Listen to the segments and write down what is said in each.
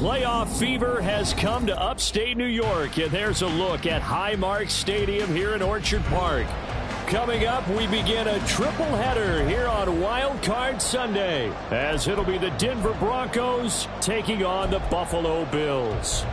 Playoff fever has come to upstate New York, and there's a look at Highmark Stadium here in Orchard Park. Coming up, we begin a triple header here on Wild Card Sunday, as it'll be the Denver Broncos taking on the Buffalo Bills.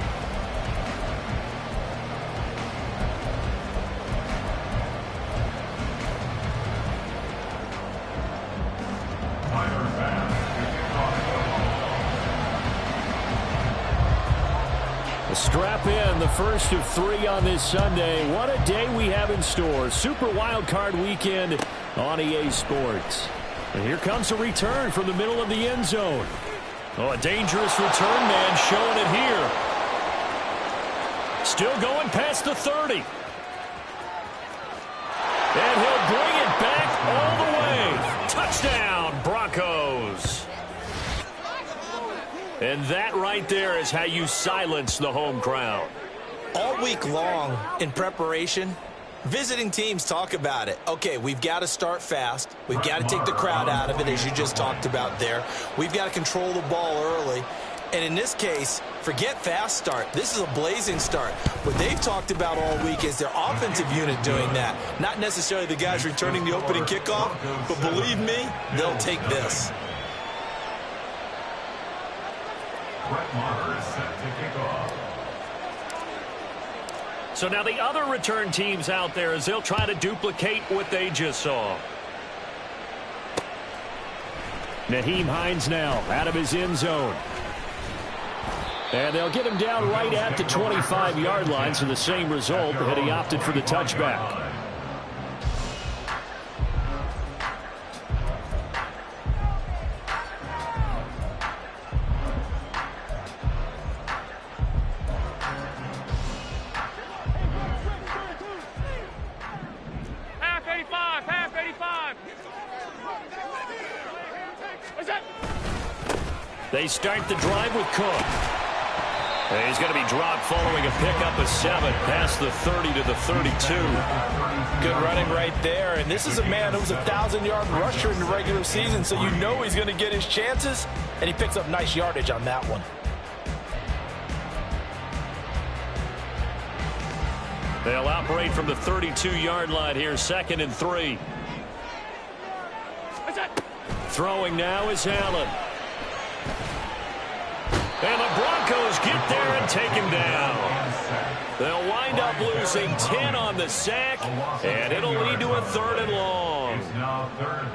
Strap in, the first of 3 on this Sunday. What a day we have in store. Super Wild Card Weekend on EA Sports. And here comes a return from the middle of the end zone. Oh, a dangerous return man showing it here. Still going past the 30. And he'll bring it back all the way. Touchdown, Broncos. And that right there is how you silence the home crowd. All week long in preparation, visiting teams talk about it. Okay, we've got to start fast. We've got to take the crowd out of it, as you just talked about there. We've got to control the ball early. And in this case, forget fast start. This is a blazing start. What they've talked about all week is their offensive unit doing that. Not necessarily the guys returning the opening kickoff, but believe me, they'll take this. So now the other return teams out there as they'll try to duplicate what they just saw. Nyheim Hines now out of his end zone. And they'll get him down right at the 25-yard line, so the same result, but he opted for the touchback. They start the drive with Cook. And he's going to be dropped following a pickup of 7 past the 30 to the 32. Good running right there. And this is a man who's a 1,000-yard rusher in the regular season, so you know he's going to get his chances, and he picks up nice yardage on that one. They'll operate from the 32-yard line here, 2nd and 3. Throwing now is Allen. And the Broncos get there and take him down. They'll wind up losing 10 on the sack, and it'll lead to a 3rd and long.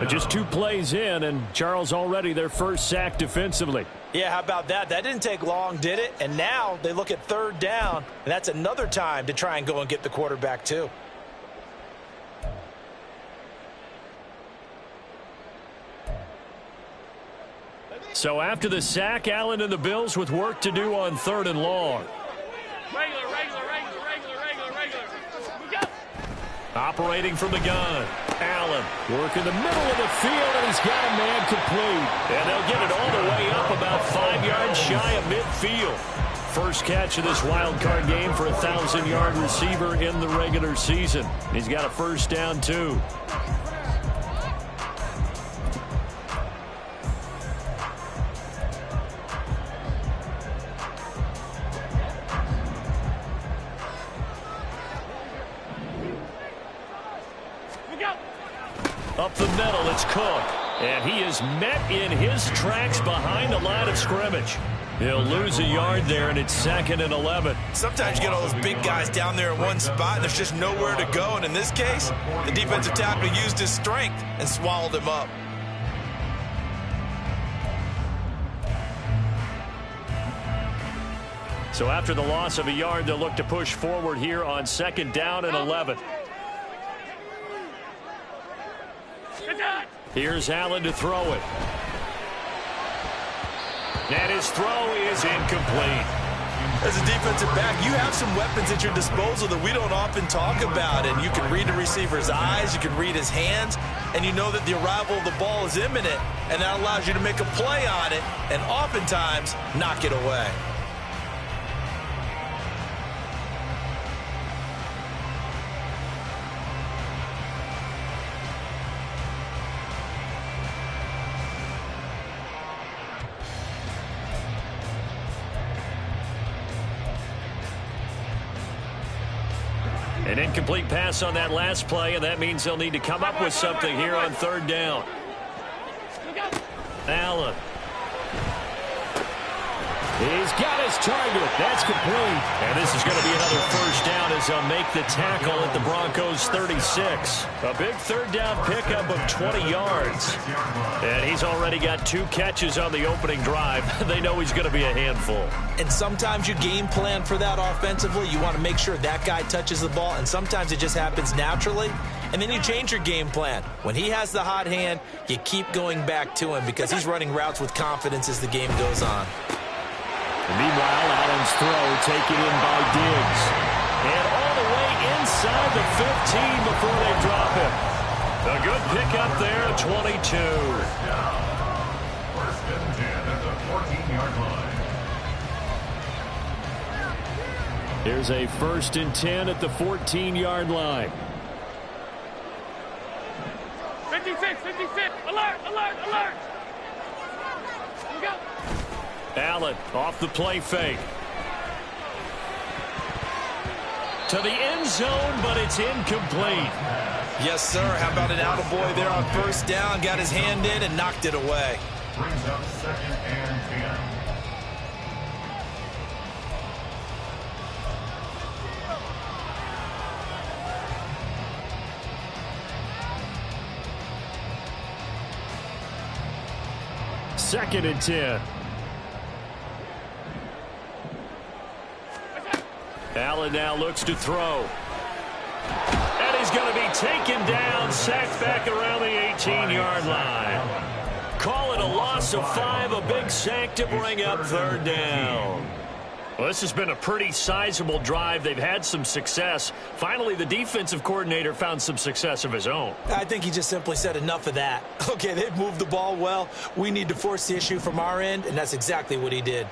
But just 2 plays in, and Charles already their first sack defensively. Yeah, how about that? That didn't take long, did it? And now they look at 3rd down, and that's another time to try and go and get the quarterback too. So after the sack, Allen and the Bills with work to do on 3rd and long. Regular. Operating from the gun. Allen working the middle of the field, and he's got a man complete. And they'll get it all the way up about 5 yards shy of midfield. First catch of this wild card game for a 1,000-yard receiver in the regular season. He's got a first down, too. Up the middle, it's Cook. And he is met in his tracks behind the line of scrimmage. He'll lose a yard there, and it's 2nd and 11. Sometimes you get all those big guys down there in one spot, and there's just nowhere to go. And in this case, the defensive tackle used his strength and swallowed him up. So after the loss of a yard, they'll look to push forward here on 2nd down and 11. Here's Allen to throw it. And his throw is incomplete. As a defensive back, you have some weapons at your disposal that we don't often talk about. And you can read the receiver's eyes, you can read his hands, and you know that the arrival of the ball is imminent. And that allows you to make a play on it and oftentimes knock it away. An incomplete pass on that last play, and that means they'll need to come up with something here on third down. Allen. He's got his target. That's complete. And this is going to be another first down as they'll make the tackle at the Broncos' 36. A big third down pickup of 20 yards. And he's already got 2 catches on the opening drive. They know he's going to be a handful. And sometimes you game plan for that offensively. You want to make sure that guy touches the ball, and sometimes it just happens naturally. And then you change your game plan. When he has the hot hand, you keep going back to him because he's running routes with confidence as the game goes on. Meanwhile, Allen's throw taken in by Diggs. And all the way inside the 15 before they drop him. A good pickup there at 22. First and 10 at the 14-yard line. Here's a first and 10 at the 14-yard line. 56, 56, alert, alert, alert. Here we go. Allen off the play fake. To the end zone, but it's incomplete. Yes, sir. How about an attaboy there on first down? Got his hand in and knocked it away. Brings up second and 10. Second and 10. Allen now looks to throw. And he's going to be taken down, sacked back around the 18-yard line. Call it a loss of 5, a big sack to bring up third down. Well, this has been a pretty sizable drive. They've had some success. Finally, the defensive coordinator found some success of his own. I think he just simply said enough of that. Okay, they've moved the ball well. We need to force the issue from our end, and that's exactly what he did.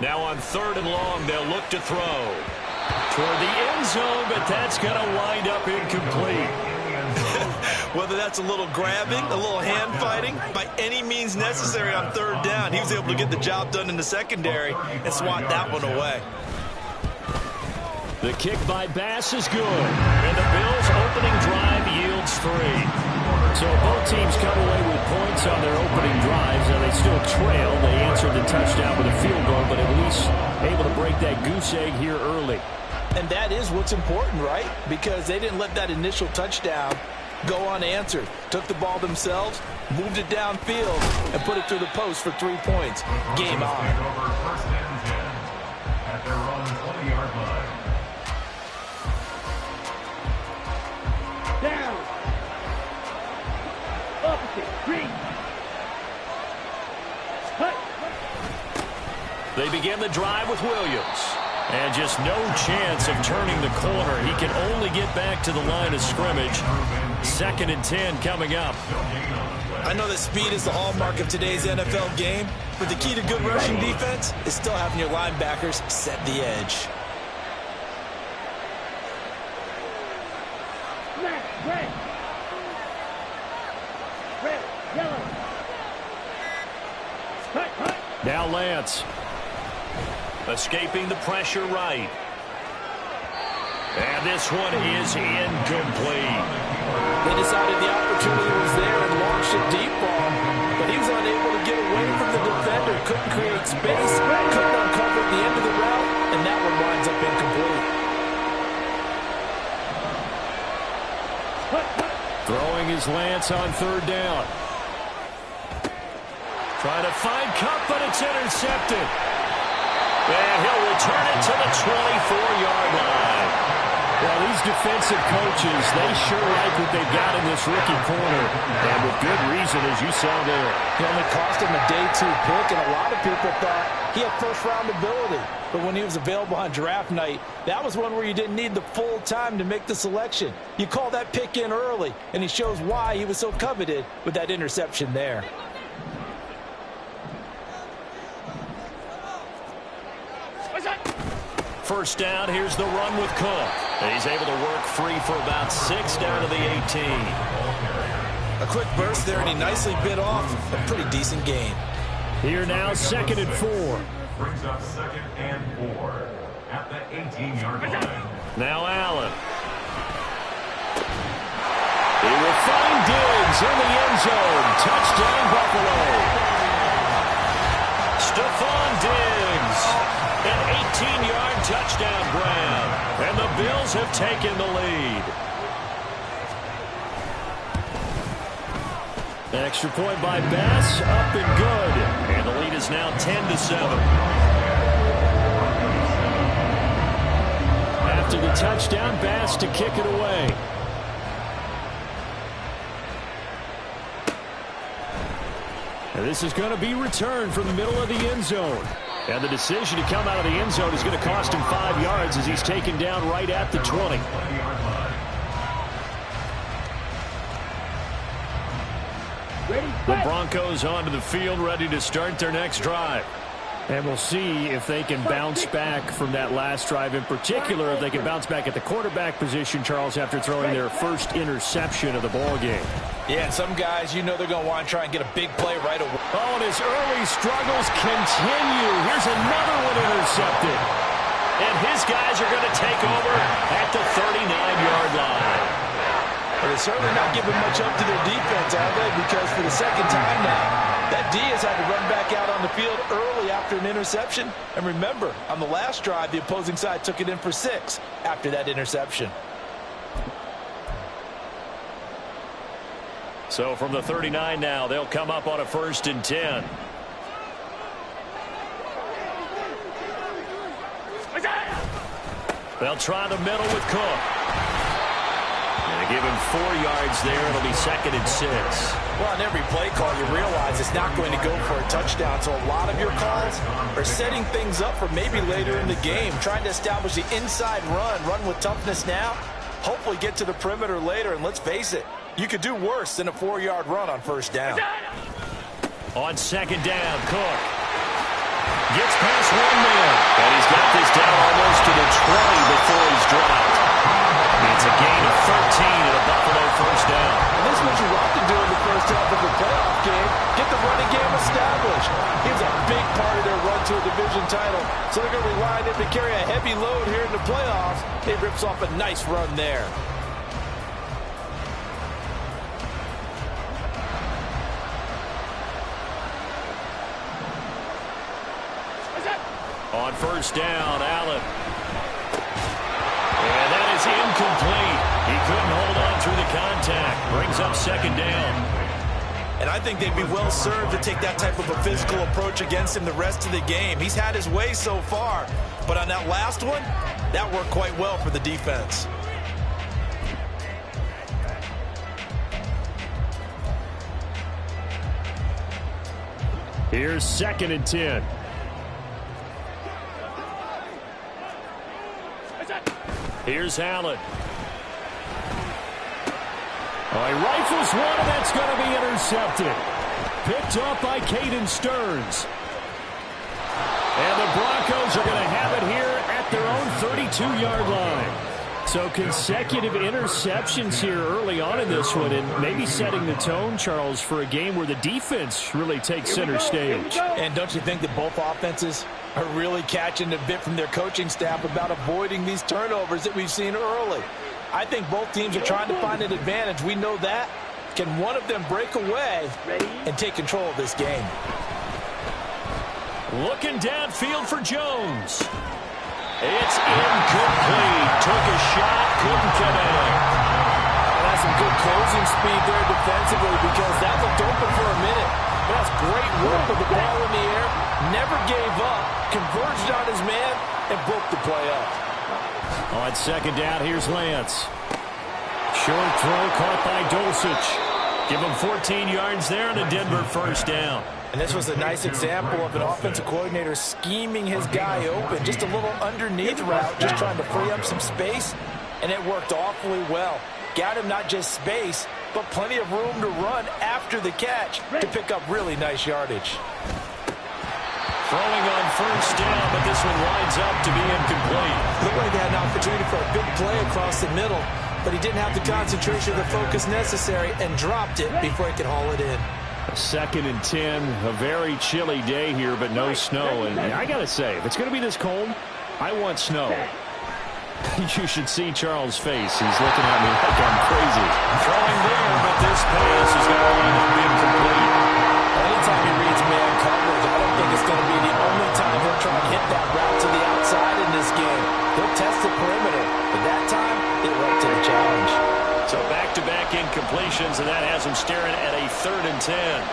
Now on third and long, they'll look to throw. Toward the end zone, but that's going to wind up incomplete. Whether that's a little grabbing, a little hand fighting, by any means necessary on third down, he was able to get the job done in the secondary and swat that one away. The kick by Bass is good, and the Bills' opening drive yields 3. So both teams come away with points on their opening drives, and they still trail. They answered the touchdown with a field goal, but at least able to break that goose egg here early. And that is what's important, right? Because they didn't let that initial touchdown go unanswered. Took the ball themselves, moved it downfield, and put it through the post for 3 points. Game on. First and 10 at their own 20-yard line. Down. Opposite. Green. Cut. They begin the drive with Williams. And just no chance of turning the corner. He can only get back to the line of scrimmage. Second and 10 coming up. I know that speed is the hallmark of today's NFL game, but the key to good rushing defense is still having your linebackers set the edge. Red. Red. Yellow. Cut. Now Lance. Escaping the pressure right. And this one is incomplete. They decided the opportunity was there and launched a deep ball, but he was unable to get away from the defender, couldn't create space, couldn't uncover the end of the route, and that one winds up incomplete. Throwing his Lance on third down. Trying to find Cup, but it's intercepted. And he'll return it to the 24-yard line. Well, these defensive coaches, they sure like what they've got in this rookie corner. And with good reason, as you saw there. It only cost him a day 2 pick, and a lot of people thought he had first-round ability. But when he was available on draft night, that was one where you didn't need the full time to make the selection. You call that pick in early, and he shows why he was so coveted with that interception there. First down, here's the run with Cook. And he's able to work free for about 6 down to the 18. A quick burst there, and he nicely bit off a pretty decent gain. Here now, 2nd and 4. Brings up 2nd and 4 at the 18-yard line. Now Allen. He will find Diggs in the end zone. Touchdown, Buffalo. Stephon Diggs. An 18-yard touchdown grab. And the Bills have taken the lead. Extra point by Bass, up and good. And the lead is now 10-7. After the touchdown, Bass to kick it away. And this is going to be returned from the middle of the end zone. And the decision to come out of the end zone is going to cost him 5 yards as he's taken down right at the 20. The Broncos onto the field, ready to start their next drive. And we'll see if they can bounce back from that last drive, in particular if they can bounce back at the quarterback position, Charles, after throwing their first interception of the ball game. Yeah, and some guys, you know they're going to want to try and get a big play right away. Oh, and his early struggles continue. Here's another one intercepted. And his guys are going to take over at the 39-yard line. But they're certainly not giving much up to their defense, are they? Because for the second time now, that D has had to run back out on the field early after an interception. And remember, on the last drive, the opposing side took it in for 6 after that interception. So from the 39 now, they'll come up on a 1st and 10. They'll try the middle with Cook. And they give him 4 yards there. It'll be 2nd and 6. Well, on every play call, you realize it's not going to go for a touchdown. So a lot of your calls are setting things up for maybe later in the game, trying to establish the inside run with toughness now, hopefully get to the perimeter later. And let's face it, you could do worse than a 4-yard run on 1st down. On 2nd down, Cook gets past 1 man. And he's got this down almost to the 20 before he's dropped. It's a gain of 13 and a Buffalo 1st down. And this is what you want to do in the first half of the playoff game. Get the running game established. He was a big part of their run to a division title. So they're going to rely on him to carry a heavy load here in the playoffs. He rips off a nice run there. On 1st down, Allen. And that is incomplete. He couldn't hold on through the contact. Brings up 2nd down. And I think they'd be well served to take that type of a physical approach against him the rest of the game. He's had his way so far. But on that last one, that worked quite well for the defense. Here's 2nd and 10. Here's Allen. Oh, he rifles one, and that's going to be intercepted. Picked off by Caden Stearns. And the Broncos are going to have it here at their own 32-yard line. So consecutive interceptions here early on in this one, and maybe setting the tone, Charles, for a game where the defense really takes center stage. And don't you think that both offenses are really catching a bit from their coaching staff about avoiding these turnovers that we've seen early? I think both teams are trying to find an advantage. We know that. Can one of them break away and take control of this game? Looking downfield for Jones. It's incomplete. Took a shot, couldn't connect. That's some good closing speed there defensively, because that looked open for a minute. But that's great work with the ball in the air. Never gave up. converged on his man, and broke the play up. On second down, here's Lance. Short throw caught by Dulcich. Give him 14 yards there and a Denver first down. And this was a nice example of an offensive coordinator scheming his guy open. Just a little underneath route, just trying to free up some space, and it worked awfully well. Got him not just space, but plenty of room to run after the catch to pick up really nice yardage. Throwing on first down, but this one winds up to be incomplete. Looked like he had an opportunity for a big play across the middle, but he didn't have the concentration or the focus necessary and dropped it before he could haul it in. A 2nd and 10, a very chilly day here, but no snow. And I got to say, if it's going to be this cold, I want snow. You should see Charles' face. He's looking at me like I'm crazy. Throwing there, but this pass is going to wind up incomplete. Anytime he reads man coverage, I don't think it's going to be the only time he'll try and hit that route to the outside in this game. He'll test the perimeter, but that time, it went to the challenge. So back-to-back incompletions, and that has him staring at a 3rd and 10.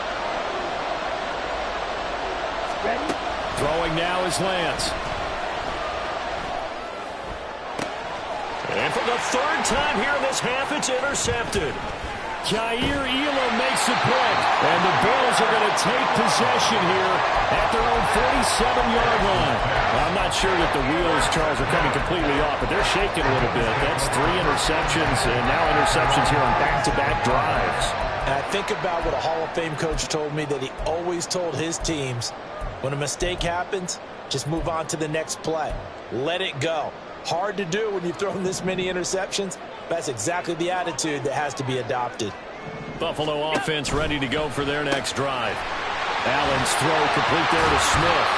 Throwing now is Lance. And for the 3rd time here in this half, it's intercepted. Jair Elam makes a pick, and the Bills are going to take possession here at their own 47-yard line. I'm not sure that the wheels, Charles, are coming completely off, but they're shaking a little bit. That's 3 interceptions, and now interceptions here on back-to-back drives. And I think about what a Hall of Fame coach told me that he always told his teams, when a mistake happens, just move on to the next play. Let it go. Hard to do when you've thrown this many interceptions. That's exactly the attitude that has to be adopted. Buffalo offense ready to go for their next drive. Allen's throw complete there to Smith.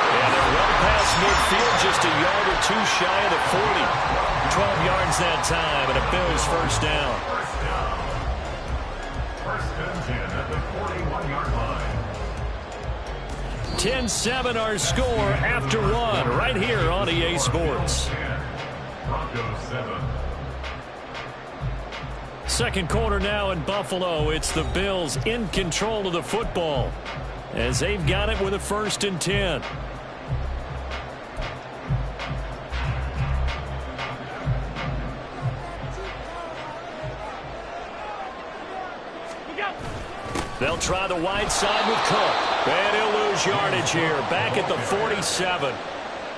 And they're well past midfield, just a yard or two shy of the 40. 12 yards that time, and a Bills first down. First and 10 at the 41-yard line. 10-7 our score after 1 right here on EA Sports. Broncos 7. Second quarter now in Buffalo. It's the Bills in control of the football as they've got it with a 1st and 10. They'll try the wide side with Cook. And he'll lose yardage here. Back at the 47.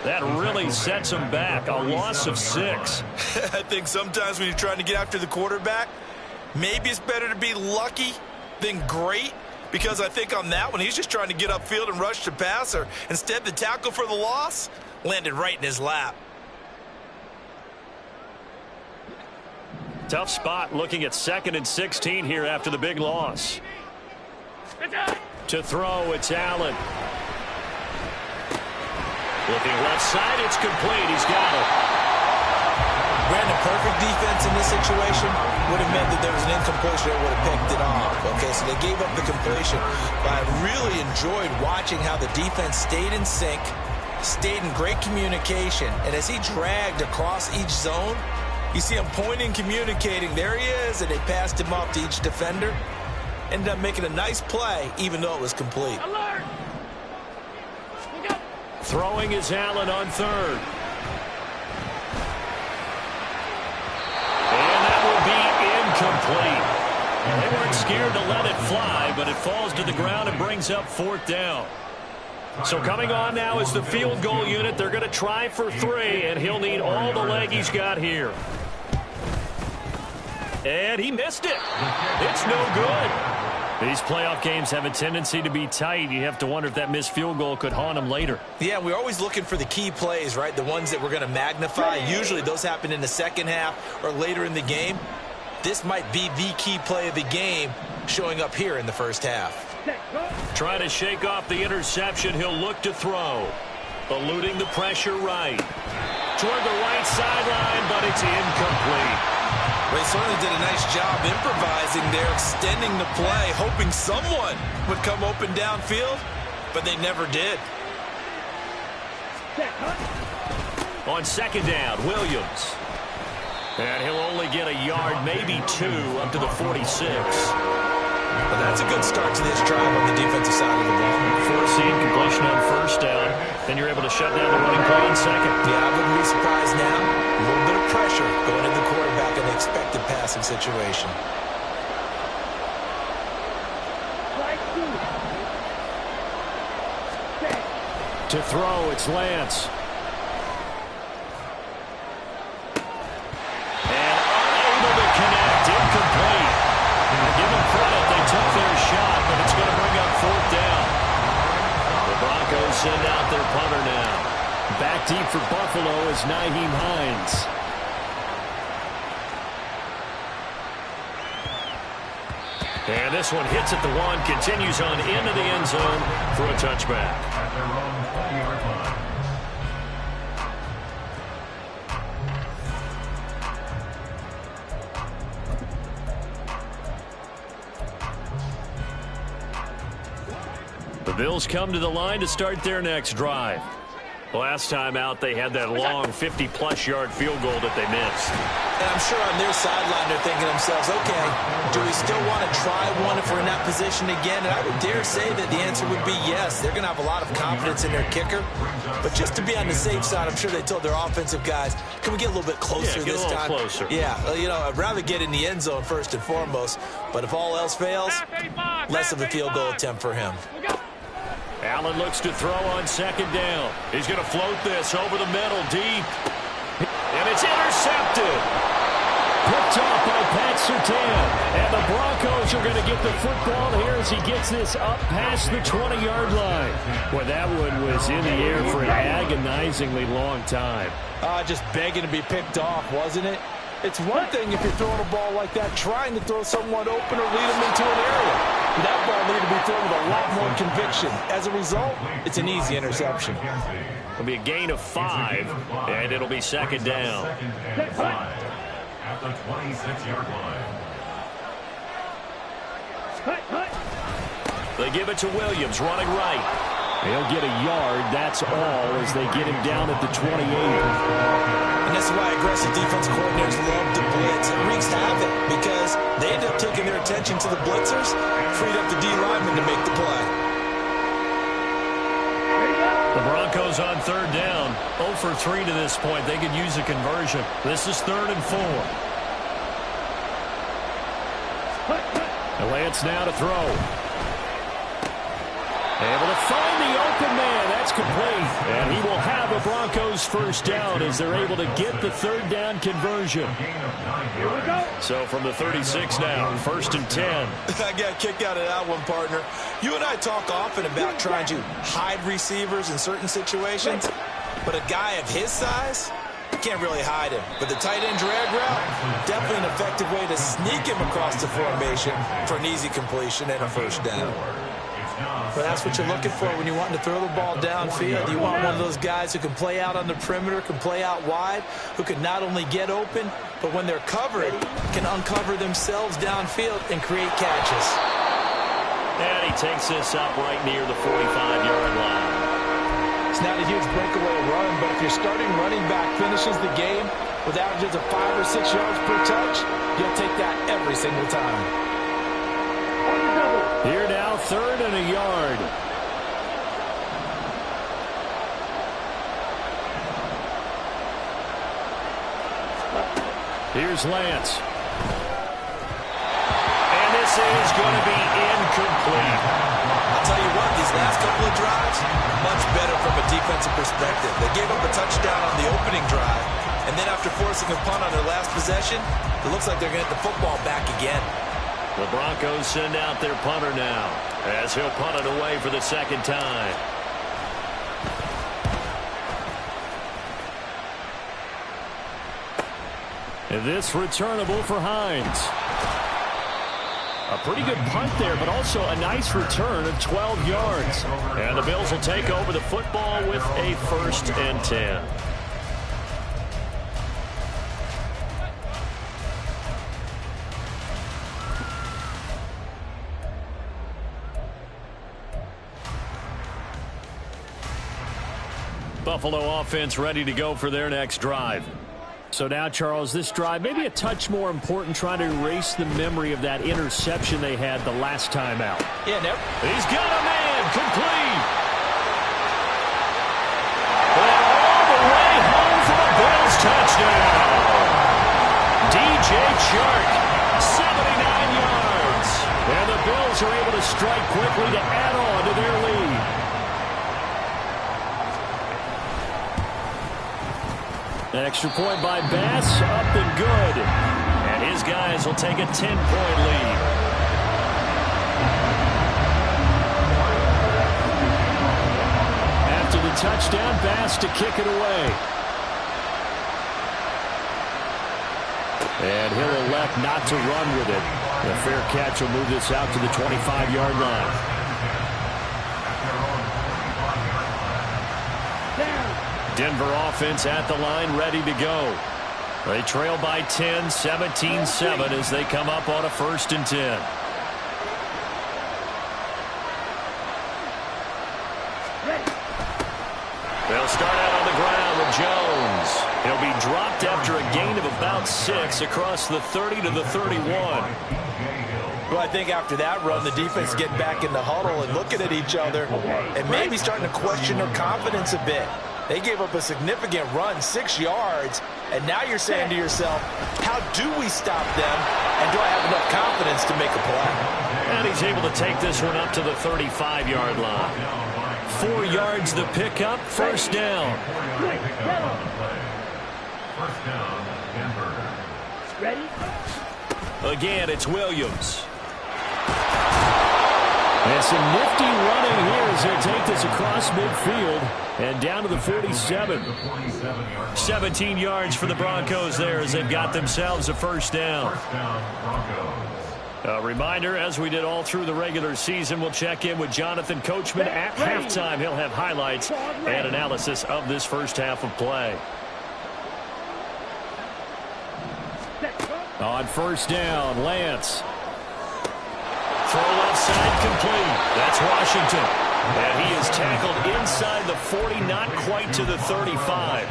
That really sets him back. A loss of 6. I think sometimes when you're trying to get after the quarterback, maybe it's better to be lucky than great. Because I think on that one, he's just trying to get upfield and rush the passer. Instead, the tackle for the loss landed right in his lap. Tough spot looking at 2nd and 16 here after the big loss. To throw, it's Allen. Looking left side, it's complete. He's got it. Brandon, perfect defense in this situation would have meant that there was an incompletion that would have picked it off. Okay, so they gave up the completion. But I really enjoyed watching how the defense stayed in sync, stayed in great communication, and as he dragged across each zone, you see him pointing, communicating. There he is, and they passed him off to each defender. Ended up making a nice play, even though it was complete. Alert! Throwing is Allen on 3rd. And that will be incomplete. And they weren't scared to let it fly, but it falls to the ground and brings up 4th down. So coming on now is the field goal unit. They're going to try for 3, and he'll need all the leg he's got here. And he missed it. It's no good. These playoff games have a tendency to be tight. You have to wonder if that missed field goal could haunt him later. Yeah, we're always looking for the key plays, right? The ones that we're going to magnify. Usually those happen in the second half or later in the game. This might be the key play of the game showing up here in the first half. Trying to shake off the interception. He'll look to throw. Eluding the pressure right. Toward the right sideline, but it's incomplete. They certainly did a nice job improvising there, extending the play, hoping someone would come open downfield, but they never did. On 2nd down, Williams. And he'll only get a yard, maybe 2, up to the 46. But That's a good start to this drive on the defensive side of the ball. Forcing completion on first down. Then you're able to shut down the running play on second. Yeah, I wouldn't be surprised now. A little bit of pressure going into the quarterback in the expected passing situation. To throw, it's Lance. And unable to connect, incomplete. And give them credit, they took their shot, but it's going to bring up fourth down. The Broncos send out their punter now. Back deep for Buffalo is Nyheim Hines. And this one hits at the one, continues on into the end zone for a touchback. At their own 20-yard line. The Bills come to the line to start their next drive. Last time out, they had that long 50-plus yard field goal that they missed. And I'm sure on their sideline they're thinking to themselves, okay, do we still want to try one if we're in that position again? And I would dare say that the answer would be yes. They're going to have a lot of confidence in their kicker. But just to be on the safe side, I'm sure they told their offensive guys, can we get a little bit closer this time? Closer. Yeah, you know, I'd rather get in the end zone first and foremost. But if all else fails, less of a field goal attempt for him. Allen looks to throw on second down. He's going to float this over the middle, deep. And it's intercepted. Picked off by Pat Surtain. And the Broncos are going to get the football here as he gets this up past the 20-yard line. Well, that one was in the air for an agonizingly long time. Just begging to be picked off, wasn't it? It's one thing if you're throwing a ball like that, trying to throw someone open or lead them into an area. That ball needed to be thrown with a lot more conviction. As a result, it's an easy interception. It'll be a gain of 5, and it'll be second down. At the 26-yard line. They give it to Williams, running right. They'll get a yard, that's all, as they get him down at the 28. And that's why aggressive defense coordinators love to blitz. It wreaks havoc because they end up taking their attention to the blitzers, freed up the D lineman to make the play. The Broncos on third down, 0 for 3 to this point. They could use a conversion. This is 3rd and 4. And Lance now to throw. Able to find the open man. That's complete. And he will have a Broncos first down as they're able to get the third down conversion. Here we go. So from the 36 now, 1st and 10. I got kicked out of that one, partner. You and I talk often about trying to hide receivers in certain situations, but a guy of his size, can't really hide him. But the tight end drag route, definitely an effective way to sneak him across the formation for an easy completion and a first down. But that's what you're looking for when you're wanting to throw the ball downfield. You want one of those guys who can play out on the perimeter, can play out wide, who can not only get open, but when they're covered, can uncover themselves downfield and create catches. And he takes this up right near the 45-yard line. It's not a huge breakaway run, but if your starting running back finishes the game with averages of 5 or 6 yards per touch, you'll take that every single time. Here now, 3rd and a yard. Here's Lance. And this is going to be incomplete. I'll tell you what, these last couple of drives, much better from a defensive perspective. They gave up a touchdown on the opening drive, and then after forcing a punt on their last possession, it looks like they're going to get the football back again. The Broncos send out their punter now as he'll punt it away for the second time. And this returnable for Hines. A pretty good punt there, but also a nice return of 12 yards. And the Bills will take over the football with a 1st and 10. Buffalo offense ready to go for their next drive. So now, Charles, this drive maybe a touch more important, trying to erase the memory of that interception they had the last time out. Yeah, he's got a man complete. And all the way home for the Bills touchdown. DJ Chark, 79 yards. And the Bills are able to strike quickly to add on to their lead. An extra point by Bass, up and good. And his guys will take a 10-point lead. After the touchdown, Bass to kick it away. And he'll elect not to run with it. A fair catch will move this out to the 25-yard line. Denver offense at the line, ready to go. They trail by 10, 17-7 as they come up on a 1st and 10. They'll start out on the ground with Jones. He'll be dropped after a gain of about 6 across the 30 to the 31. Well, I think after that run, the defense getting back in the huddle and looking at each other and maybe starting to question their confidence a bit. They gave up a significant run, 6 yards, and now you're saying to yourself, how do we stop them, and do I have enough confidence to make a play? And he's able to take this one up to the 35-yard line. 4 yards the pickup, 1st down. First down, Denver. Ready? Again, it's Williams. And some nifty running here as they take this across midfield and down to the 47. 17 yards for the Broncos there as they've got themselves a 1st down. A reminder, as we did all through the regular season, we'll check in with Jonathan Coachman at halftime. He'll have highlights and analysis of this first half of play. On 1st down, Lance. Throw left side complete. That's Washington. And he is tackled inside the 40, not quite to the 35.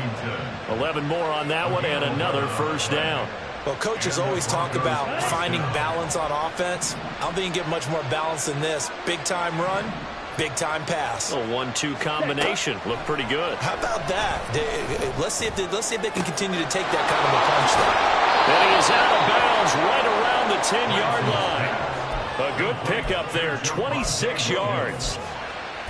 11 more on that one and another 1st down. Well, coaches always talk about finding balance on offense. I don't think you can get much more balance than this. Big-time run, big-time pass. A 1-2 combination. Looked pretty good. How about that? Let's see if they can continue to take that kind of a punch there. And he is out of bounds right around the 10-yard line. A good pickup there, 26 yards.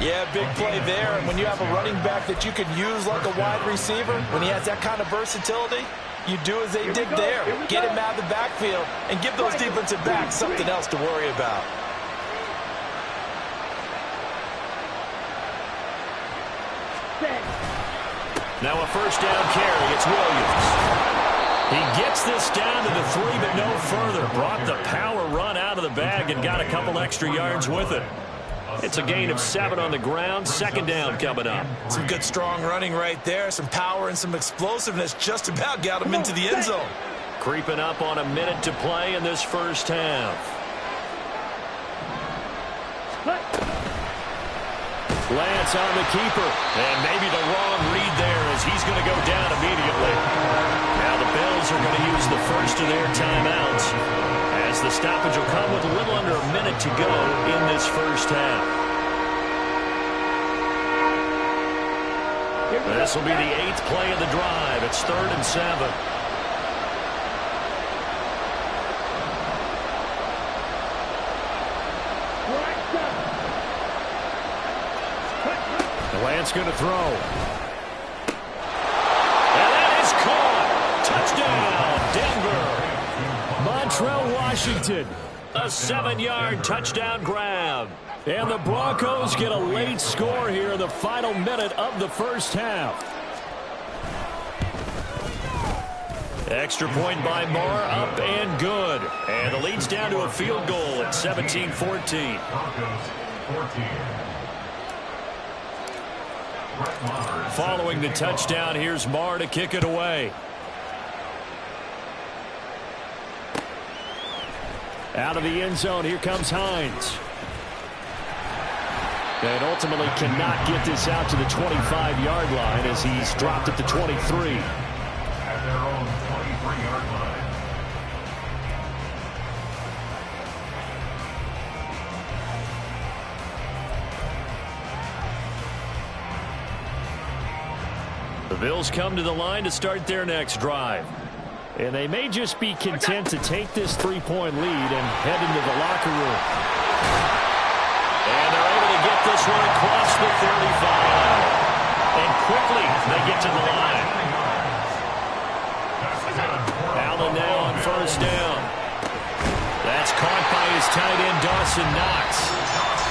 Yeah, big play there. And when you have a running back that you can use like a wide receiver, when he has that kind of versatility, you do as they did there. Get him out of the backfield and give those defensive backs something else to worry about. Now a 1st down carry. It's Williams. He gets this down to the 3, but no further. Brought the power run out of the bag and got a couple extra yards with it. It's a gain of 7 on the ground. 2nd down coming up. Some good strong running right there. Some power and some explosiveness just about got him into the end zone. Creeping up on a minute to play in this first half. Lance on the keeper. And maybe the wrong read there as he's going to go down immediately. Now the Bills are going to use the first of their timeouts as the stoppage will come with a little under a minute to go in this first half. This will be the 8th play of the drive. It's 3rd and 7. Lance going to throw. And that is caught. Touchdown, Denver. Montrell Washington, a 7-yard touchdown grab. And the Broncos get a late score here in the final minute of the first half. Extra point by Moore, up and good. And the lead's down to a field goal at 17-14. Following the touchdown, here's Marr to kick it away. Out of the end zone, here comes Hines. And ultimately cannot get this out to the 25-yard line as he's dropped at the 23. At their own Bills come to the line to start their next drive. And they may just be content to take this 3-point lead and head into the locker room. And they're able to get this one across the 35. And quickly they get to the line. Allen now on first down. That's caught by his tight end, Dawson Knox.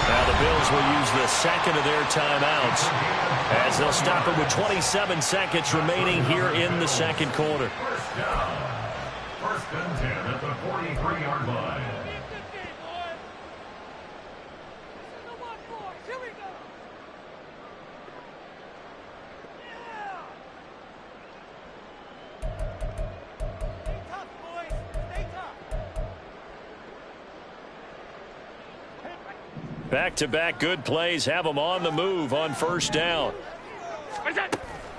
Now the Bills will use the second of their timeouts as they'll stop it with 27 seconds remaining here in the second quarter. First and 10 at the 43-yard line. Back-to-back good plays have them on the move on first down.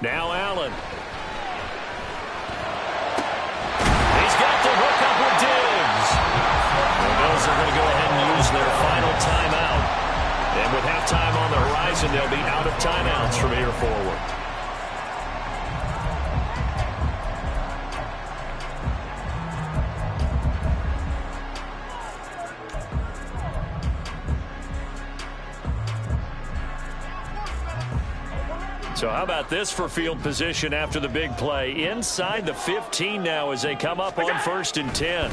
Now Allen. He's got the hook up with Diggs. The Bills are going to go ahead and use their final timeout. And with halftime on the horizon, they'll be out of timeouts from here forward. So how about this for field position after the big play? Inside the 15 now as they come up on first and 10.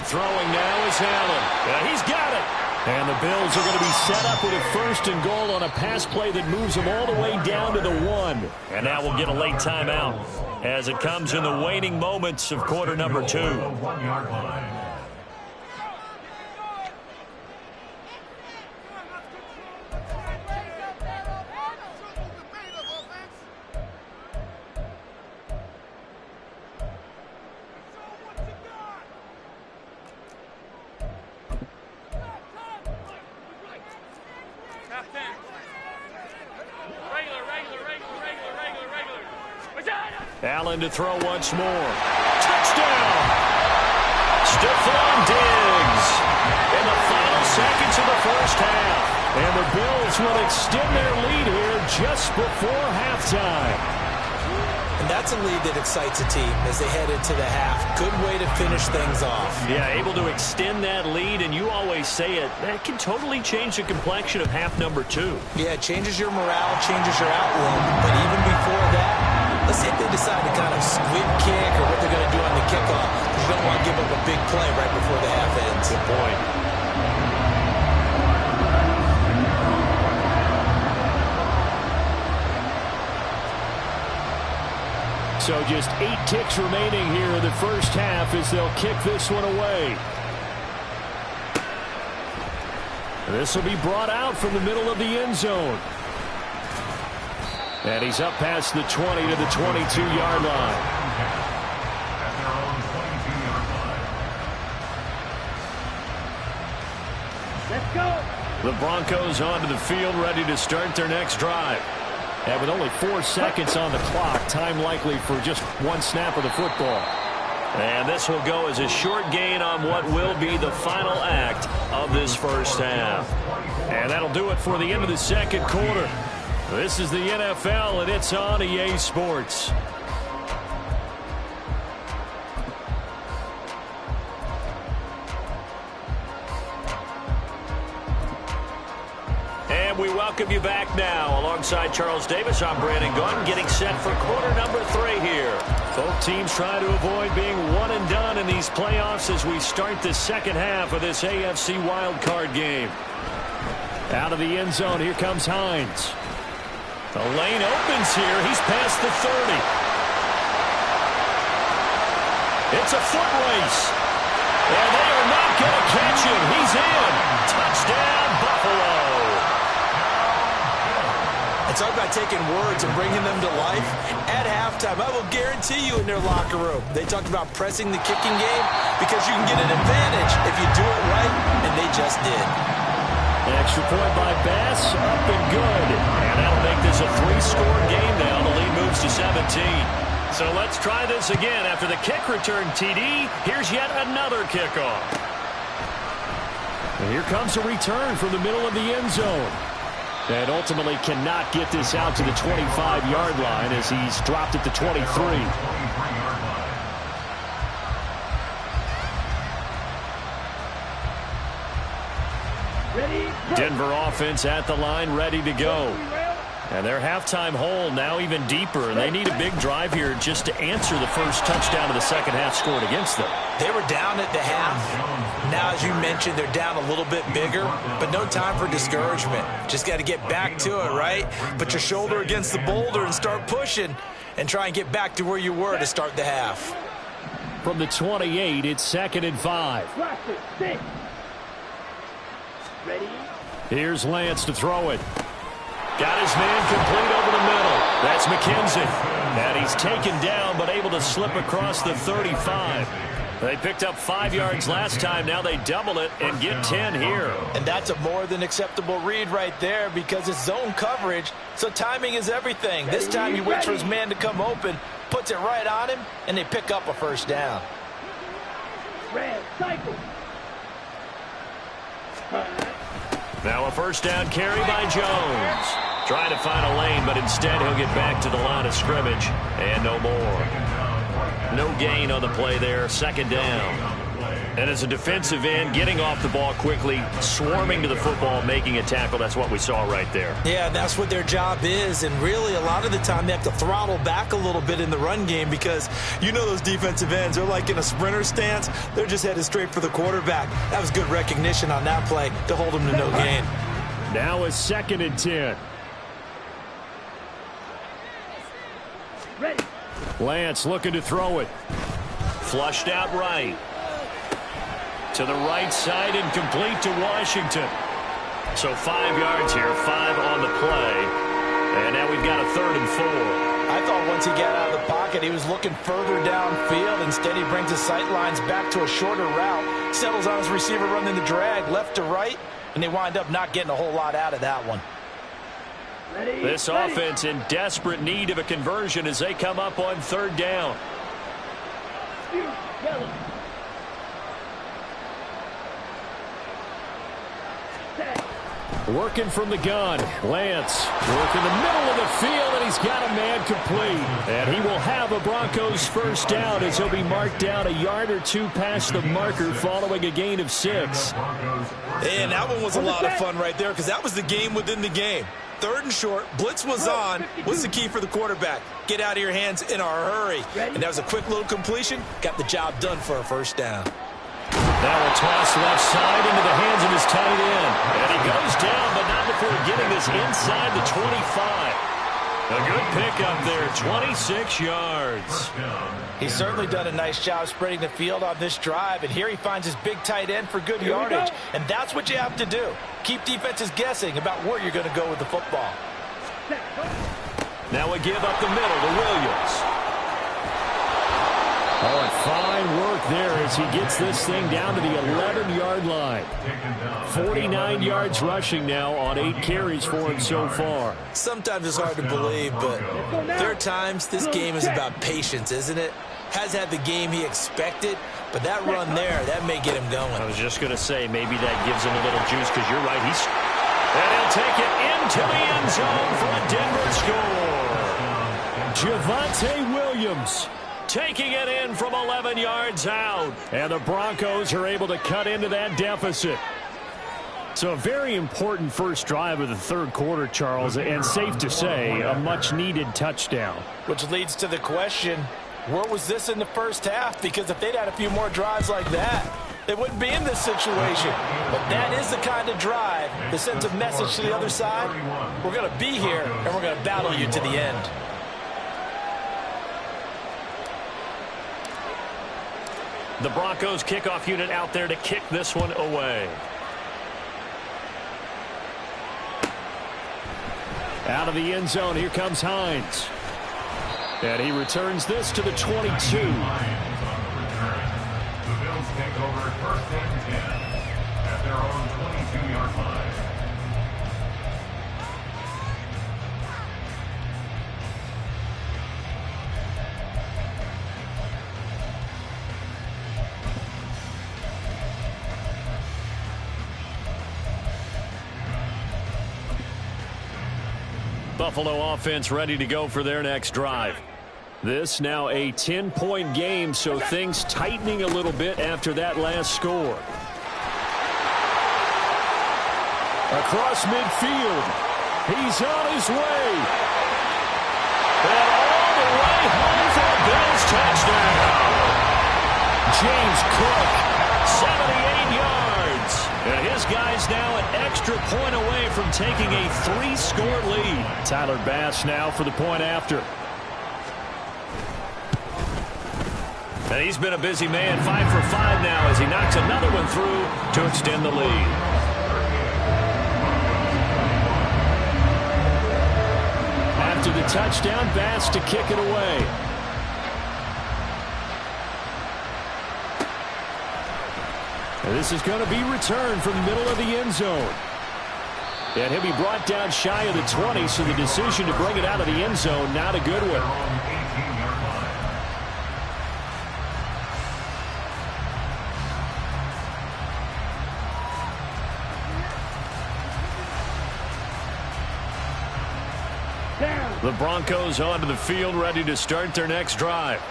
Throwing now is Allen. He's got it. And the Bills are going to be set up with a first and goal on a pass play that moves them all the way down to the 1. And now we'll get a late timeout as it comes in the waning moments of quarter number 2. 1-yard line. Allen to throw once more. Touchdown! Stephon Diggs in the final seconds of the first half. And the Bills will extend their lead here just before halftime. And that's a lead that excites a team as they head into the half. Good way to finish things off. Yeah, able to extend that lead, and you always say it, that can totally change the complexion of half number 2. Yeah, it changes your morale, changes your outlook. But even before that, let's see if they decide to kind of squib kick or what they're going to do on the kickoff. Because you don't want to give up a big play right before the half ends. Good point. So just 8 ticks remaining here in the first half as they'll kick this one away. This will be brought out from the middle of the end zone. And he's up past the 20 to the 22-yard line. At their own 22-yard line. Let's go. The Broncos onto the field, ready to start their next drive. And with only 4 seconds on the clock, time likely for just one snap of the football. And this will go as a short gain on what will be the final act of this first half. And that'll do it for the end of the second quarter. This is the NFL, and it's on EA Sports. And we welcome you back now. Alongside Charles Davis, I'm Brandon Gunn, getting set for quarter number 3 here. Both teams try to avoid being one and done in these playoffs as we start the second half of this AFC wildcard game. Out of the end zone, here comes Hines. The lane opens here. He's past the 30. It's a foot race. And they are not going to catch him. He's in. Touchdown, Buffalo. It's all about taking words and bringing them to life. At halftime, I will guarantee you in their locker room, they talked about pressing the kicking game because you can get an advantage if you do it right, and they just did. An extra point by Bass, up and good. And that'll make this a 3-score game now. The lead moves to 17. So let's try this again. After the kick return TD, here's yet another kickoff. And here comes a return from the middle of the end zone. And ultimately cannot get this out to the 25-yard line as he's dropped at the 23. Denver offense at the line, ready to go. And their halftime hole now even deeper, and they need a big drive here just to answer the first touchdown of the second half scored against them. They were down at the half. Now, as you mentioned, they're down a little bit bigger, but no time for discouragement. Just got to get back to it, right? Put your shoulder against the boulder and start pushing and try and get back to where you were to start the half. From the 28, it's 2nd and 5. Here's Lance to throw it. Got his man complete over the middle. That's McKenzie. And he's taken down but able to slip across the 35. They picked up 5 yards last time. Now they double it and get 10 here. And that's a more than acceptable read right there because it's zone coverage, so timing is everything. This time he waits for his man to come open, puts it right on him, and they pick up a first down. Now a first down carry by Jones. Trying to find a lane, but instead he'll get back to the line of scrimmage. And no more. No gain on the play there. 2nd down. And as a defensive end, getting off the ball quickly, swarming to the football, making a tackle. That's what we saw right there. Yeah, that's what their job is. And really, a lot of the time, they have to throttle back a little bit in the run game because you know those defensive ends, they're like in a sprinter stance. They're just headed straight for the quarterback. That was good recognition on that play to hold them to no gain. Now a 2nd and 10. Lance looking to throw it. Flushed out right. To the right side and complete to Washington. So 5 yards here, 5 on the play. And now we've got a 3rd and 4. I thought once he got out of the pocket, he was looking further downfield. Instead, he brings his sight lines back to a shorter route, settles on his receiver running the drag left to right, and they wind up not getting a whole lot out of that one. This offense in desperate need of a conversion as they come up on 3rd down. Working from the gun. Lance working the middle of the field, and he's got a man complete. And he will have a Broncos first down as he'll be marked down a yard or two past the marker following a gain of 6. And that one was a lot of fun right there because that was the game within the game. 3rd and short, blitz was on. What's the key for the quarterback? Get out of your hands in a hurry. And that was a quick little completion. Got the job done for a first down. Now a toss left side into the hands of his tight end. And he goes down, but not before getting this inside the 25. A good pickup there, 26 yards. He's certainly done a nice job spreading the field on this drive, and here he finds his big tight end for good yardage. And that's what you have to do. Keep defenses guessing about where you're going to go with the football. Now a give up the middle to Williams. Oh, and fine work there as he gets this thing down to the 11-yard line. 49 yards rushing now on 8 carries for him so far. Sometimes it's hard to believe, but there are times this game is about patience, isn't it? Has had the game he expected, but that run there, that may get him going. I was just going to say maybe that gives him a little juice because you're right. And he'll take it into the end zone for a Denver score. Javonte Williams taking it in from 11 yards out. And the Broncos are able to cut into that deficit. So a very important first drive of the 3rd quarter, Charles, and safe to say, a much-needed touchdown. Which leads to the question, where was this in the first half? Because if they'd had a few more drives like that, they wouldn't be in this situation. But that is the kind of drive that sends a message to the other side. We're going to be here, and we're going to battle you to the end. The Broncos kickoff unit out there to kick this one away. Out of the end zone, here comes Hines. And he returns this to the 22. The Bills take over 1st and 10 at their own 22-yard line. Buffalo offense ready to go for their next drive. This now a 10-point game, so things tightening a little bit after that last score. Across midfield. He's on his way. And all the way home for a Bills touchdown. James Cook, 78 yards. And his guy's now an extra point away from taking a 3-score lead. Tyler Bass now for the point after. And he's been a busy man, 5 for 5 now as he knocks another one through to extend the lead. After the touchdown, Bass to kick it away. And this is going to be returned from the middle of the end zone. And he'll be brought down shy of the 20, so the decision to bring it out of the end zone, not a good one. The Broncos onto the field, ready to start their next drive.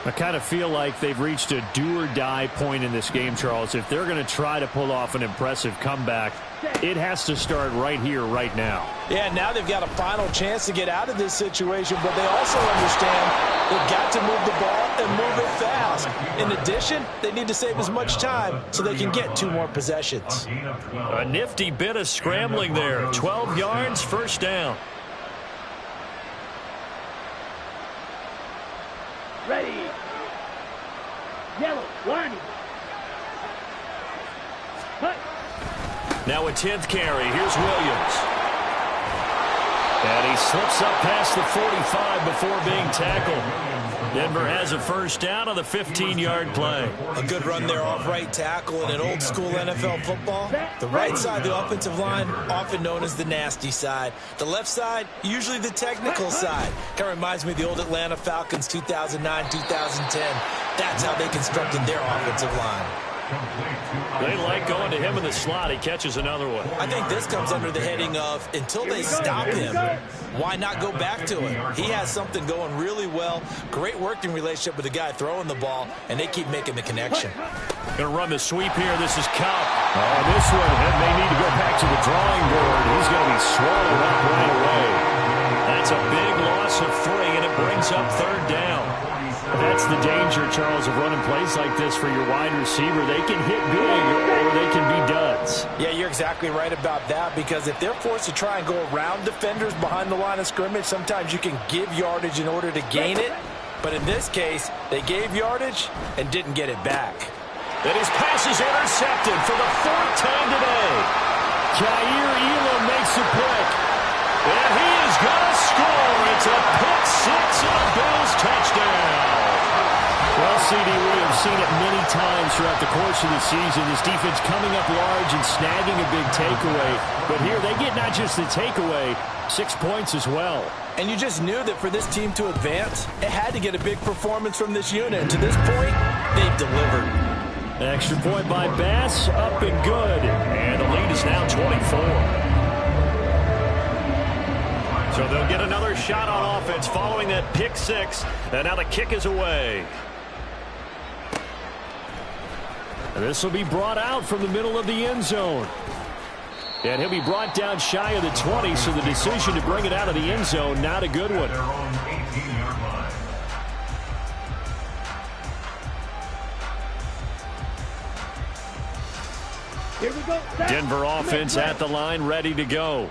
I kind of feel like they've reached a do-or-die point in this game, Charles. If they're going to try to pull off an impressive comeback, it has to start right here, right now. Yeah, now they've got a final chance to get out of this situation, but they also understand they've got to move the ball and move it fast. In addition, they need to save as much time so they can get 2 more possessions. A nifty bit of scrambling there. 12 yards, first down. Ready. Yellow, warning. Cut. Now a 10th carry. Here's Williams. And he slips up past the 45 before being tackled. Denver has a first down on the 15-yard play. A good run there off right tackle in an old-school NFL football. The right side of the offensive line, often known as the nasty side. The left side, usually the technical side. Kind of reminds me of the old Atlanta Falcons 2009, 2010. That's how they constructed their offensive line. They like going to him in the slot. He catches another one. I think this comes under the heading of, until they stop him, why not go back to him? He has something going really well. Great working relationship with the guy throwing the ball, and they keep making the connection. Going to run the sweep here. This is Cup. Oh, this one may need to go back to the drawing board. He's going to be swallowed up right away. That's a big loss of 3, and it brings up third down. That's the danger, Charles, of running plays like this for your wide receiver. They can hit big or they can be duds. Yeah, you're exactly right about that, because if they're forced to try and go around defenders behind the line of scrimmage, sometimes you can give yardage in order to gain it. But in this case, they gave yardage and didn't get it back. And his pass is intercepted for the 4th time today. Khair Elam makes a pick. And he is going to score. It's a pick 6 and a Bills touchdown. Well, CD, we have seen it many times throughout the course of the season. This defense coming up large and snagging a big takeaway. But here they get not just the takeaway, 6 points as well. And you just knew that for this team to advance, it had to get a big performance from this unit. And to this point, they've delivered. Extra point by Bass, up and good. And the lead is now 24. So they'll get another shot on offense following that pick 6. And now the kick is away. And this will be brought out from the middle of the end zone. And he'll be brought down shy of the 20, so the decision to bring it out of the end zone, not a good one. Here we go. Denver offense at the line, ready to go.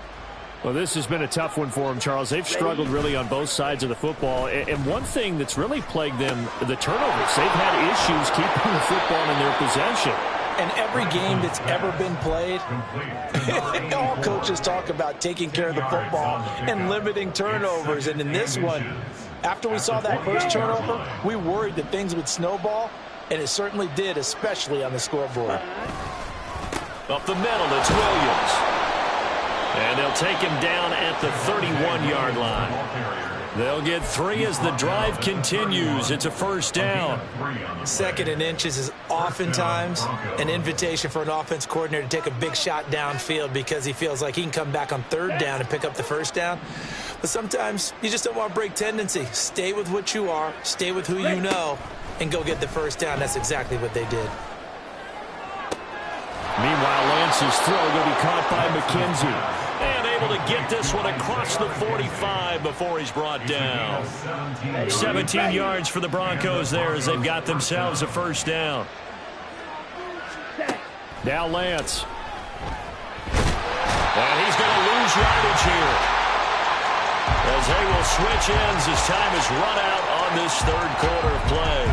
Well, this has been a tough one for them, Charles. They've struggled really on both sides of the football. And one thing that's really plagued them, the turnovers. They've had issues keeping the football in their possession. And every game that's ever been played, all coaches talk about taking care of the football and limiting turnovers. And in this one, after we saw that first turnover, we worried that things would snowball, and it certainly did, especially on the scoreboard. Up the middle, it's Williams. And they'll take him down at the 31-yard line. They'll get 3 as the drive continues. It's a first down. 2nd and inches is oftentimes an invitation for an offense coordinator to take a big shot downfield because he feels like he can come back on 3rd down and pick up the first down. But sometimes you just don't want to break tendency. Stay with what you are, stay with who you know, and go get the first down. That's exactly what they did. Meanwhile, Lance's throw going to be caught by McKenzie. And able to get this one across the 45 before he's brought down. 17 yards for the Broncos there as they've got themselves a first down. Now Lance. And he's going to lose yardage here, as they will switch ends as time is run out on this 3rd quarter of play.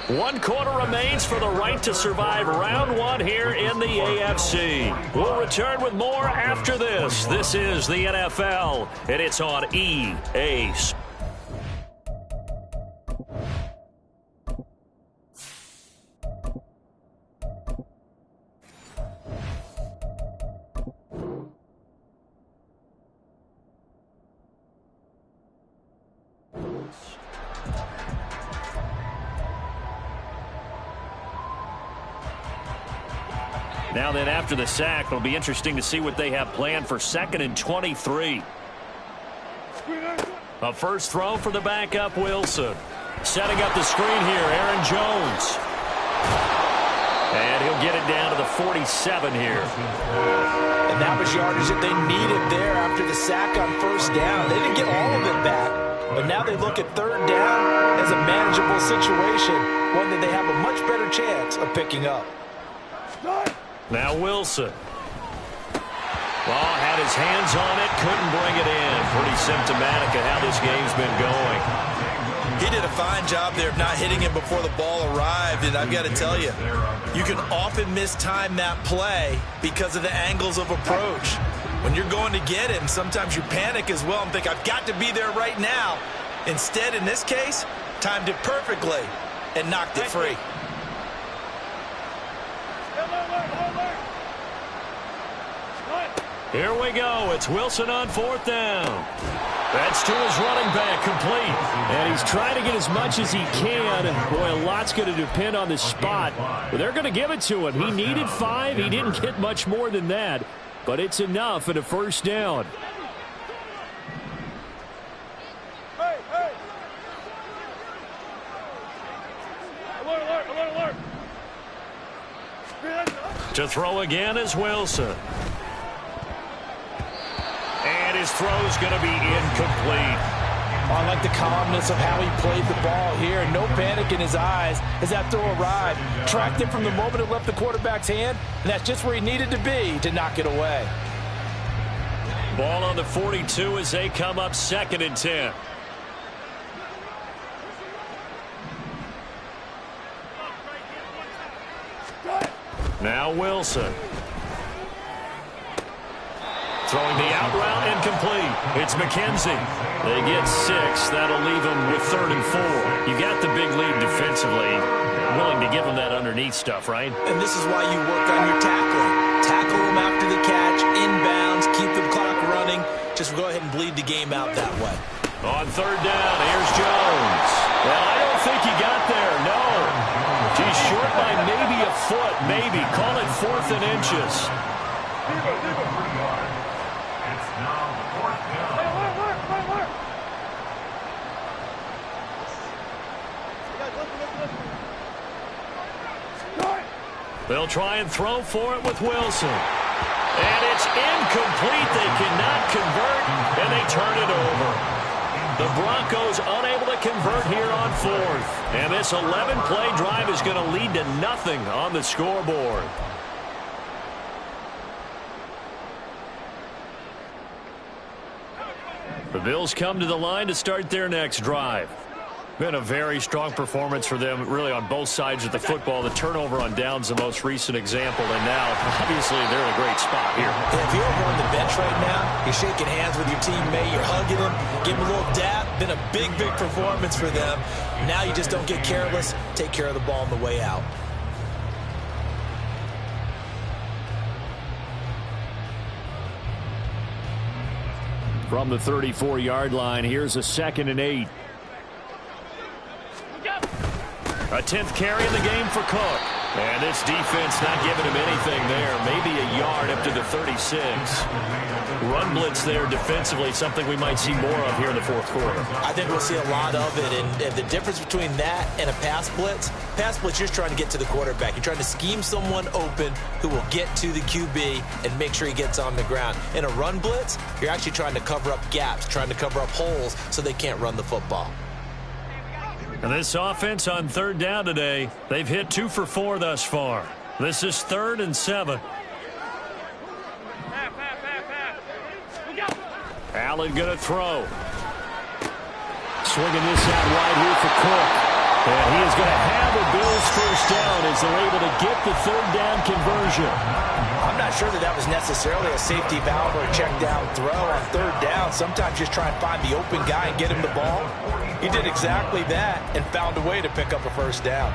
1 quarter remains for the right to survive round 1 here in the AFC. We'll return with more after this. This is the NFL, and it's on EA Sports. Now then, after the sack, it'll be interesting to see what they have planned for 2nd and 23. A first throw for the backup, Wilson. Setting up the screen here, Aaron Jones. And he'll get it down to the 47 here. And that was yardage that they needed there after the sack on 1st down. They didn't get all of it back, but now they look at 3rd down as a manageable situation, one that they have a much better chance of picking up. Now Wilson. Had his hands on it, couldn't bring it in. Pretty symptomatic of how this game's been going. He did a fine job there of not hitting him before the ball arrived, and I've got to tell you, you can often mistime that play because of the angles of approach. When you're going to get him, sometimes you panic as well and think, I've got to be there right now. Instead, in this case, timed it perfectly and knocked it free. Here we go. It's Wilson on 4th down. That's to his running back, complete. And he's trying to get as much as he can. Boy, a lot's going to depend on the spot. But they're going to give it to him. He needed 5. He didn't get much more than that. But it's enough at a first down. To throw again is Wilson. And his throw's going to be incomplete. I like the calmness of how he played the ball here. No panic in his eyes as that throw arrived. Tracked it from the moment it left the quarterback's hand, and that's just where he needed to be to knock it away. Ball on the 42 as they come up 2nd and 10. Now Wilson. Throwing the out route incomplete. It's McKenzie. They get 6. That'll leave them with 3rd and 4. You got the big lead defensively. Willing to give them that underneath stuff, right? And this is why you work on your tackling. Tackle them after the catch, inbounds, keep the clock running. Just go ahead and bleed the game out that way. On 3rd down, here's Jones. Well, I don't think he got there, no. He's short by maybe a foot, maybe. Call it 4th and inches. They'll try and throw for it with Wilson. And it's incomplete. They cannot convert, and they turn it over. The Broncos unable to convert here on 4th. And this 11-play drive is going to lead to nothing on the scoreboard. The Bills come to the line to start their next drive. Been a very strong performance for them, really, on both sides of the football. The turnover on downs, the most recent example, and now, obviously, they're in a great spot here. If you're over on the bench right now, you're shaking hands with your teammate, you're hugging him, giving him a little dap. Been a big, big performance for them. Now you just don't get careless. Take care of the ball on the way out. From the 34-yard line, here's a 2nd and 8. A 10th carry in the game for Cook. And this defense not giving him anything there. Maybe a yard up to the 36. Run blitz there defensively, something we might see more of here in the fourth quarter. I think we'll see a lot of it. And the difference between that and a pass blitz, you're just trying to get to the quarterback. You're trying to scheme someone open who will get to the QB and make sure he gets on the ground. In a run blitz, you're actually trying to cover up gaps, trying to cover up holes so they can't run the football. And this offense on 3rd down today, they've hit 2 for 4 thus far. This is 3rd and 7. Allen going to throw. Swinging this out wide here for Cook. And he is going to have a Bills first down as they're able to get the 3rd down conversion. I'm not sure that was necessarily a safety valve or a check down throw on 3rd down. Sometimes just try and find the open guy and get him the ball. He did exactly that and found a way to pick up a first down.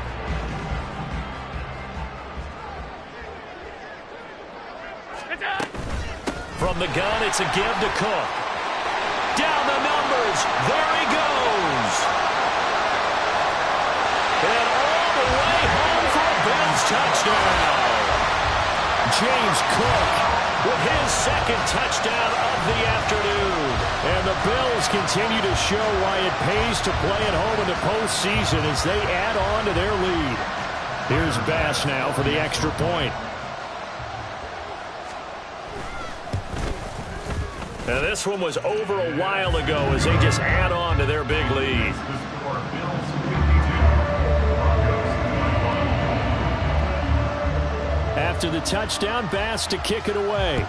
From the gun, it's a give to Cook. Down the numbers. There he goes. And all the way home for a Bills touchdown. James Cook with his 2nd touchdown of the afternoon. And the Bills continue to show why it pays to play at home in the postseason as they add on to their lead. Here's Bass now for the extra point. And this one was over a while ago as they just add on to their big lead. After the touchdown, Bass to kick it away.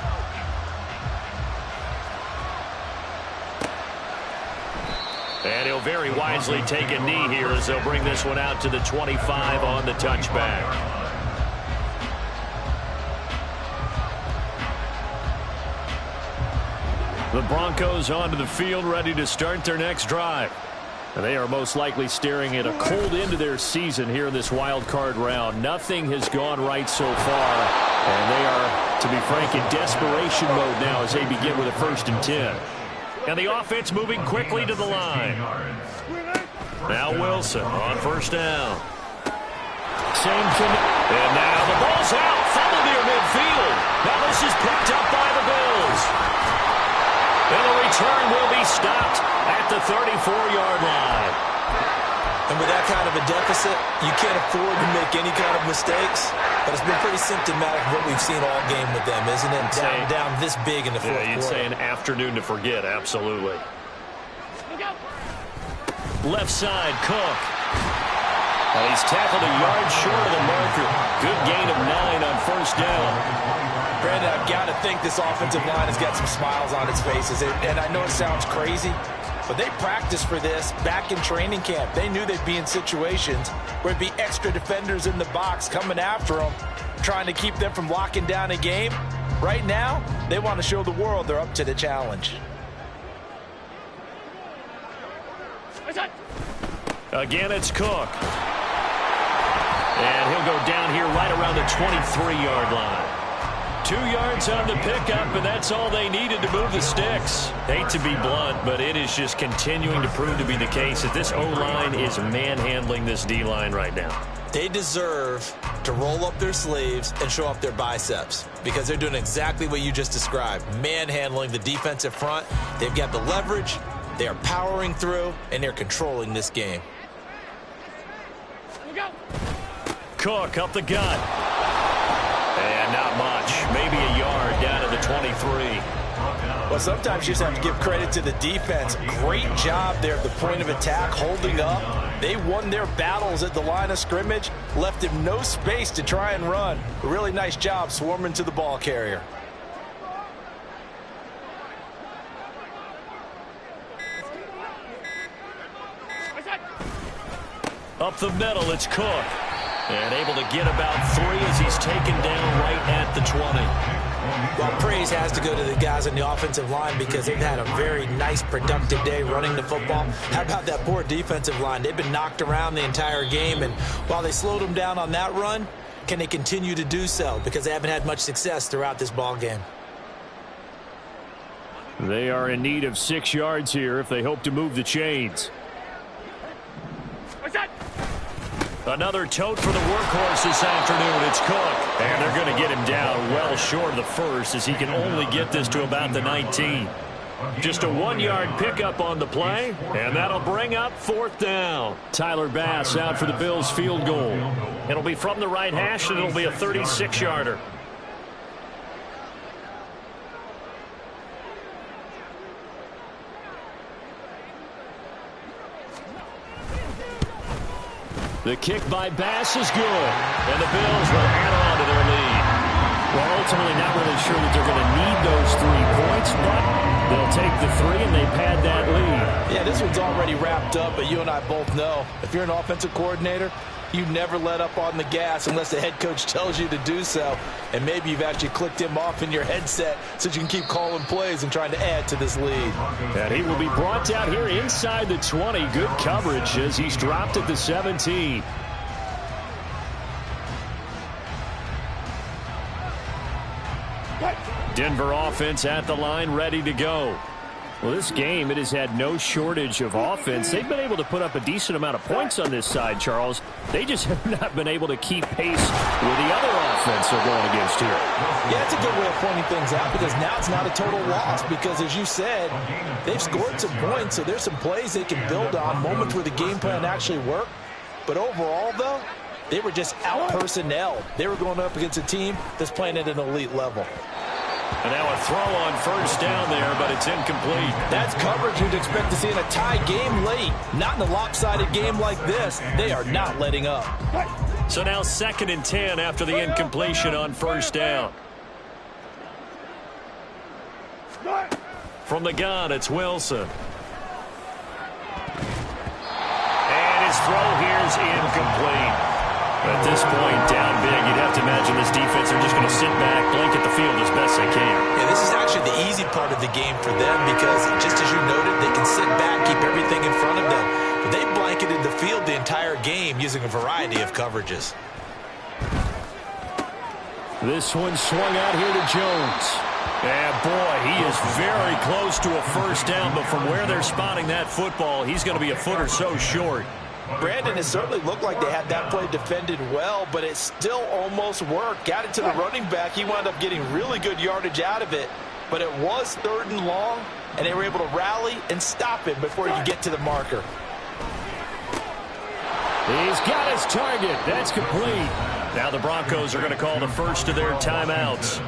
And he'll very wisely take a knee here as they'll bring this one out to the 25 on the touchback. The Broncos onto the field, ready to start their next drive. And they are most likely staring at a cold end to their season here in this wild card round. Nothing has gone right so far, and they are, to be frank, in desperation mode now as they begin with a 1st and 10. And the offense moving quickly to the line. Now Wilson on 1st down. Same thing. And now the ball's out. Fumble near midfield. Now this is picked up by the Bills. And the return will be stopped at the 34-yard line. And with that kind of a deficit, you can't afford to make any kind of mistakes. But it's been pretty symptomatic of what we've seen all game with them, isn't it? Down this big in the fourth quarter. You'd say an afternoon to forget, absolutely. Left side, Cook. And he's tackled a yard short of the marker. Good gain of 9 on 1st down. Brandon, I've got to think this offensive line has got some smiles on its faces. And I know it sounds crazy, but they practiced for this back in training camp. They knew they'd be in situations where it'd be extra defenders in the box coming after them, trying to keep them from locking down a game. Right now, they want to show the world they're up to the challenge. Again, it's Cook. And he'll go down here right around the 23-yard line. 2 yards on the pickup, and that's all they needed to move the sticks. Hate to be blunt, but it is just continuing to prove to be the case that this O-line is manhandling this D-line right now. They deserve to roll up their sleeves and show off their biceps because they're doing exactly what you just described, manhandling the defensive front. They've got the leverage, they are powering through, and they're controlling this game. Cook up the gut. And not much. Maybe a yard down to the 23. Well, sometimes you just have to give credit to the defense. Great job there at the point of attack, holding up. They won their battles at the line of scrimmage, left him no space to try and run. A really nice job swarming to the ball carrier. Up the middle, it's Cook. And able to get about 3 as he's taken down right at the 20. Well, praise has to go to the guys on the offensive line because they've had a very nice, productive day running the football. How about that poor defensive line? They've been knocked around the entire game, and while they slowed them down on that run, can they continue to do so? Because they haven't had much success throughout this ball game. They are in need of 6 yards here if they hope to move the chains. Another tote for the workhorse this afternoon. It's Cook. And they're going to get him down well short of the first as he can only get this to about the 19. Just a 1-yard pickup on the play, and that'll bring up 4th down. Tyler Bass out for the Bills field goal. It'll be from the right hash, and it'll be a 36-yarder. The kick by Bass is good, and the Bills will add on to their lead. Well, ultimately not really sure that they're going to need those 3 points, but they'll take the 3 and they pad that lead. Yeah, this one's already wrapped up, but you and I both know if you're an offensive coordinator, you never let up on the gas unless the head coach tells you to do so. And maybe you've actually clicked him off in your headset so you can keep calling plays and trying to add to this lead. And he will be brought down here inside the 20. Good coverage as he's dropped at the 17. Denver offense at the line, ready to go. Well, this game, it has had no shortage of offense. They've been able to put up a decent amount of points on this side, Charles. They just have not been able to keep pace with the other offense they're going against here. Yeah, it's a good way of pointing things out because now it's not a total loss because, as you said, they've scored some points, so there's some plays they can build on, moments where the game plan actually worked. But overall, though, they were just out-personnel. They were going up against a team that's playing at an elite level. And now a throw on 1st down there, but it's incomplete. That's coverage you'd expect to see in a tie game late. Not in a lopsided game like this. They are not letting up. So now 2nd and 10 after the incompletion on 1st down. From the gun, it's Wilson. And his throw here is incomplete. At this point, down big, you'd have to imagine this defense are just going to sit back, blanket the field as best they can. Yeah, this is actually the easy part of the game for them because, just as you noted, they can sit back, keep everything in front of them. But they blanketed the field the entire game using a variety of coverages. This one swung out here to Jones. And, boy, he is very close to a 1st down, but from where they're spotting that football, he's going to be a foot or so short. Brandon, it certainly looked like they had that play defended well, but it still almost worked. Got it to the running back. He wound up getting really good yardage out of it, but it was 3rd and long, and they were able to rally and stop him before he could get to the marker. He's got his target. That's complete. Now the Broncos are going to call the first of their timeouts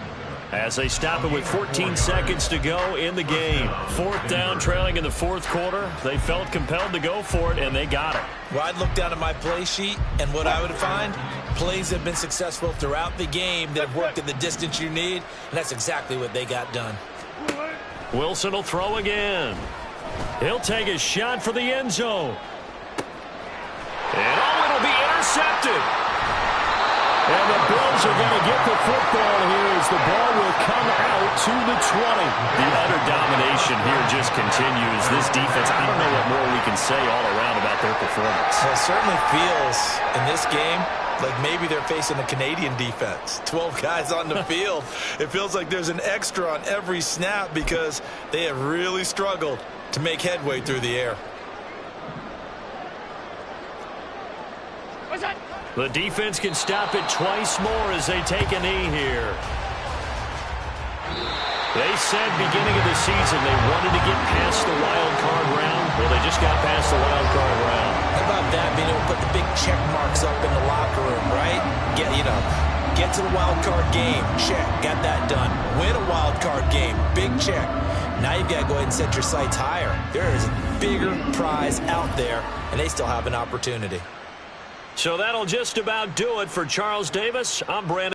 as they stop it with 14 seconds to go in the game. 4th down, trailing in the 4th quarter. They felt compelled to go for it, and they got it. Well, I'd look down at my play sheet, and what I would find, plays have been successful throughout the game that have worked in the distance you need, and that's exactly what they got done. Wilson will throw again. He'll take a shot for the end zone. And it'll be intercepted. And the Bills are going to get the football here as the ball will come out to the 20. The utter domination here just continues. This defense, I don't know what more we can say all around about their performance. Well, it certainly feels in this game like maybe they're facing a Canadian defense. 12 guys on the field. It feels like there's an extra on every snap because they have really struggled to make headway through the air. The defense can stop it twice more as they take a knee here. They said beginning of the season they wanted to get past the wild card round. Well, they just got past the wild card round. How about that, being able to put the big check marks up in the locker room, right? Get to the wild card game. Check. Got that done. Win a wild card game. Big check. Now you've got to go ahead and set your sights higher. There is a bigger prize out there, and they still have an opportunity. So that'll just about do it for Charles Davis. I'm Brandon.